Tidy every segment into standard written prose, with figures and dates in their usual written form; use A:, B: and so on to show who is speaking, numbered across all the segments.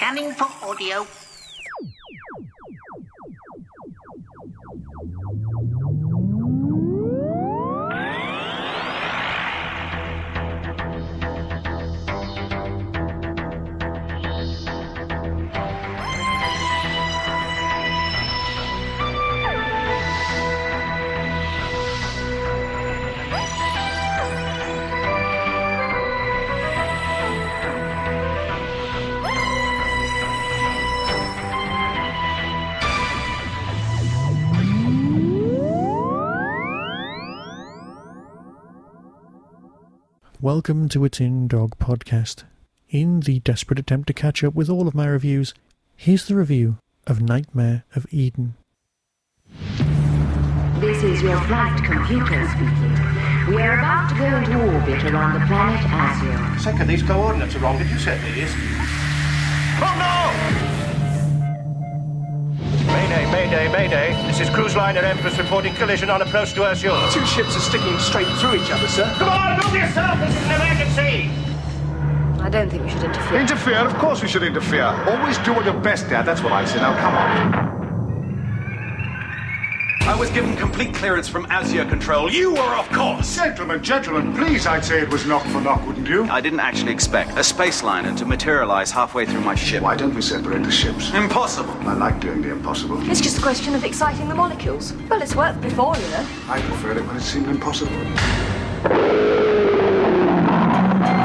A: Scanning for audio.
B: Welcome to a Tin Dog podcast. In the desperate attempt to catch up with all of my reviews, here's the review of Nightmare of Eden.
C: This is your flight computer speaking. We are about to go into orbit around the planet Azure.
D: Secker, these coordinates are wrong. Did you set these? Oh no! Mayday. This is cruise liner Empress reporting collision on approach to Azure.
E: Two ships are sticking straight through each other, sir.
D: Come on, move yourself! This is an emergency!
C: I don't think we should interfere.
F: Interfere? Of course we should interfere. Always do what you're best at, that's what I say. Now, come on.
E: I was given complete clearance from Azure Control. You were, of course!
F: Gentlemen, please, I'd say it was knock for knock, wouldn't you?
G: I didn't actually expect a space liner to materialize halfway through my ship.
F: Why don't we separate the ships?
G: Impossible.
F: I like doing the impossible.
H: It's just a question of exciting the molecules. Well, it's worked before, you know.
F: I preferred it when it seemed impossible.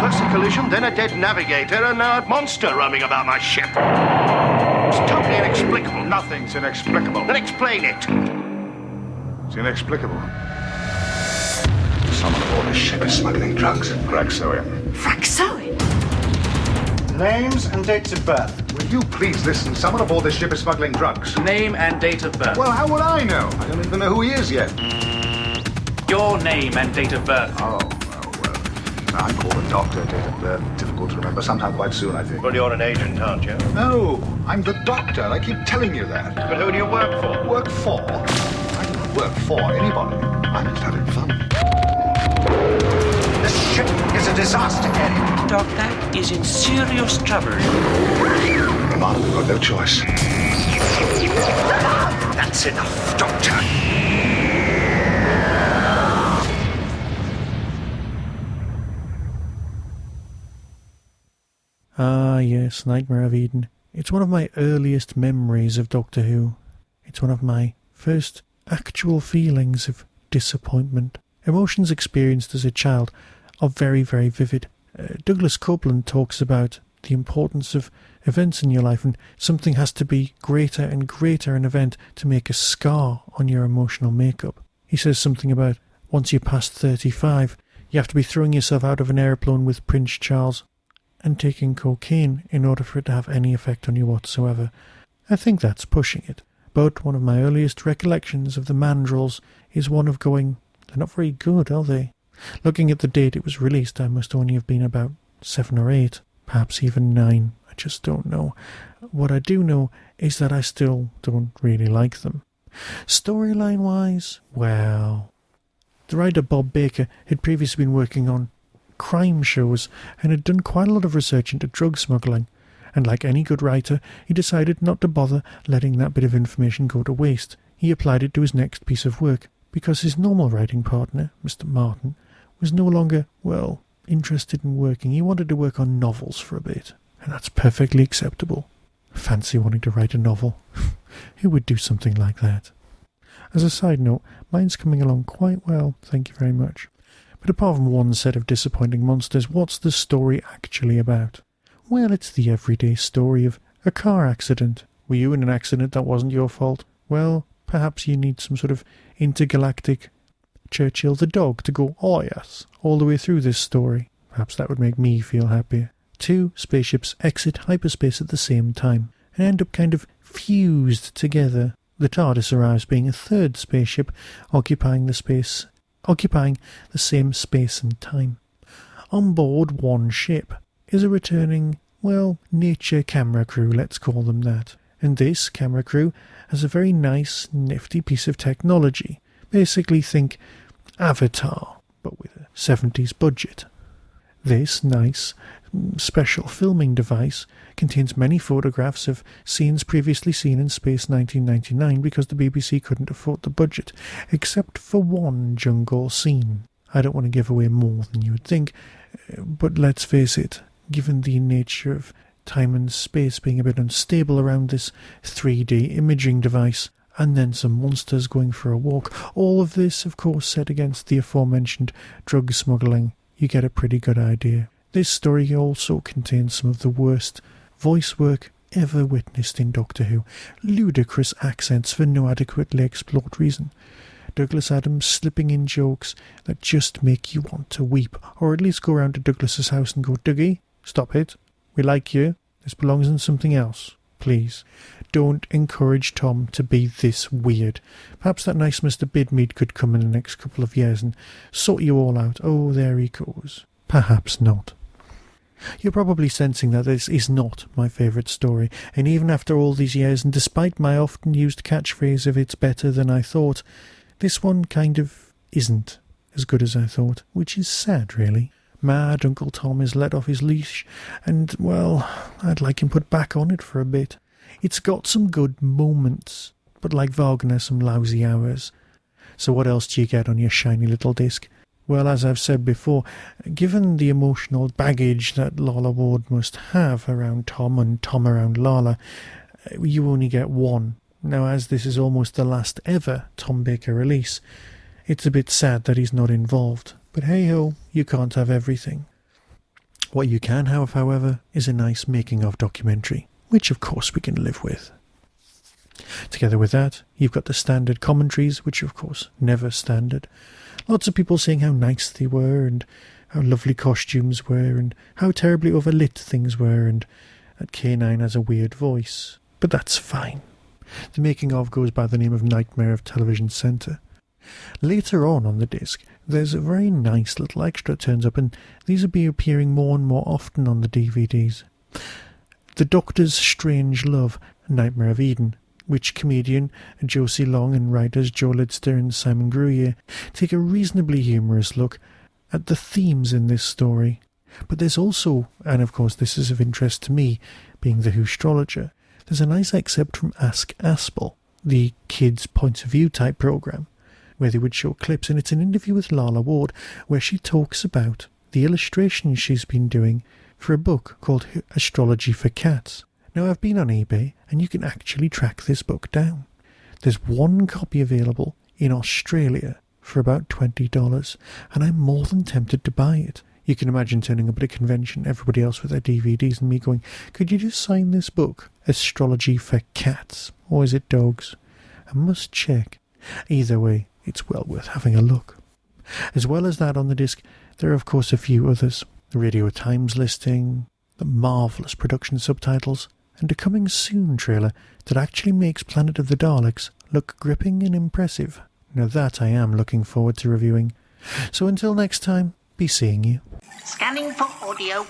D: First a collision, then a dead navigator, and now a monster roaming about my ship. It's totally inexplicable.
F: Nothing's inexplicable.
D: Then explain it.
F: It's inexplicable. Someone aboard this ship is smuggling drugs. Vraxoin.
H: Vraxoin?
F: Names and dates of birth. Will you please listen? Someone aboard this ship is smuggling drugs.
E: Name and date of birth.
F: Well, how would I know? I don't even know who he is yet.
E: Your name and date of birth.
F: Oh, well. I'm called the Doctor, date of birth. Difficult to remember. Sometime quite soon, I think.
D: Well, you're an agent, aren't you?
F: No, I'm the Doctor. I keep telling you that.
D: But who do you work for?
F: Work for? I don't work for anybody. I'm just having fun.
D: This ship is a disaster, Eddie.
I: Doctor is in serious trouble.
F: Romana, we've got no choice.
D: That's enough, Doctor.
B: Ah yes, Nightmare of Eden. It's one of my earliest memories of Doctor Who. It's one of my first actual feelings of disappointment. Emotions experienced as a child are very, very vivid. Douglas Copeland talks about the importance of events in your life, and something has to be greater and greater an event to make a scar on your emotional makeup. He says something about once you're past 35, you have to be throwing yourself out of an aeroplane with Prince Charles and taking cocaine in order for it to have any effect on you whatsoever. I think that's pushing it. But one of my earliest recollections of the Mandrels is one of going, they're not very good, are they? Looking at the date it was released, I must only have been about 7 or 8, perhaps even 9. I just don't know. What I do know is that I still don't really like them. Storyline-wise, well, the writer Bob Baker had previously been working on crime shows and had done quite a lot of research into drug smuggling. And like any good writer, he decided not to bother letting that bit of information go to waste. He applied it to his next piece of work, because his normal writing partner, Mr. Martin, was no longer, well, interested in working. He wanted to work on novels for a bit, and that's perfectly acceptable. Fancy wanting to write a novel. Who would do something like that? As a side note, mine's coming along quite well, thank you very much. But apart from one set of disappointing monsters, what's the story actually about? Well, it's the everyday story of a car accident. Were you in an accident that wasn't your fault? Well, perhaps you need some sort of intergalactic Churchill the dog to go, oh yes, all the way through this story. Perhaps that would make me feel happier. 2 spaceships exit hyperspace at the same time and end up kind of fused together. The TARDIS arrives, being a 3rd spaceship occupying the same space and time. On board one ship is a returning, well, nature camera crew, let's call them that. And this camera crew has a very nice, nifty piece of technology. Basically think Avatar, but with a 70s budget. This nice, special filming device contains many photographs of scenes previously seen in Space 1999 because the BBC couldn't afford the budget, except for one jungle scene. I don't want to give away more than you would think, but let's face it, given the nature of time and space being a bit unstable around this 3D imaging device, and then some monsters going for a walk, all of this, of course, set against the aforementioned drug smuggling, you get a pretty good idea. This story also contains some of the worst voice work ever witnessed in Doctor Who. Ludicrous accents for no adequately explored reason. Douglas Adams slipping in jokes that just make you want to weep, or at least go round to Douglas's house and go, Dougie, stop it. We like you. This belongs in something else. Please. Don't encourage Tom to be this weird. Perhaps that nice Mr. Bidmead could come in the next couple of years and sort you all out. Oh, there he goes. Perhaps not. You're probably sensing that this is not my favourite story, and even after all these years, and despite my often used catchphrase of it's better than I thought, this one kind of isn't as good as I thought, which is sad, really. Mad Uncle Tom is let off his leash, and, well, I'd like him put back on it for a bit. It's got some good moments, but like Wagner, some lousy hours. So what else do you get on your shiny little disc? Well, as I've said before, given the emotional baggage that Lala Ward must have around Tom and Tom around Lala, you only get one. Now, as this is almost the last ever Tom Baker release, it's a bit sad that he's not involved. But hey-ho, you can't have everything. What you can have, however, is a nice making-of documentary, which of course we can live with. Together with that, you've got the standard commentaries, which are of course never standard. Lots of people saying how nice they were, and how lovely costumes were, and how terribly overlit things were, and that K9 has a weird voice. But that's fine. The making-of goes by the name of Nightmare of Television Centre. Later on the disc, there's a very nice little extra turns up, and these will be appearing more and more often on the DVDs. The Doctor's Strange Love, Nightmare of Eden, which comedian Josie Long and writers Joe Lidster and Simon Gruyere take a reasonably humorous look at the themes in this story. But there's also, and of course this is of interest to me, being the Whostrologer, there's a nice excerpt from Ask Aspel, the kids' points of view type programme, where they would show clips, and it's an interview with Lala Ward where she talks about the illustrations she's been doing for a book called Astrology for Cats. Now, I've been on eBay, and you can actually track this book down. There's one copy available in Australia for about $20, and I'm more than tempted to buy it. You can imagine turning up at a convention, everybody else with their DVDs, and me going, could you just sign this book, Astrology for Cats? Or is it dogs? I must check. Either way, it's well worth having a look. As well as that on the disc, there are of course a few others. The Radio Times listing, the marvellous production subtitles, and a coming soon trailer that actually makes Planet of the Daleks look gripping and impressive. Now that I am looking forward to reviewing. So until next time, be seeing you.
A: Scanning for audio.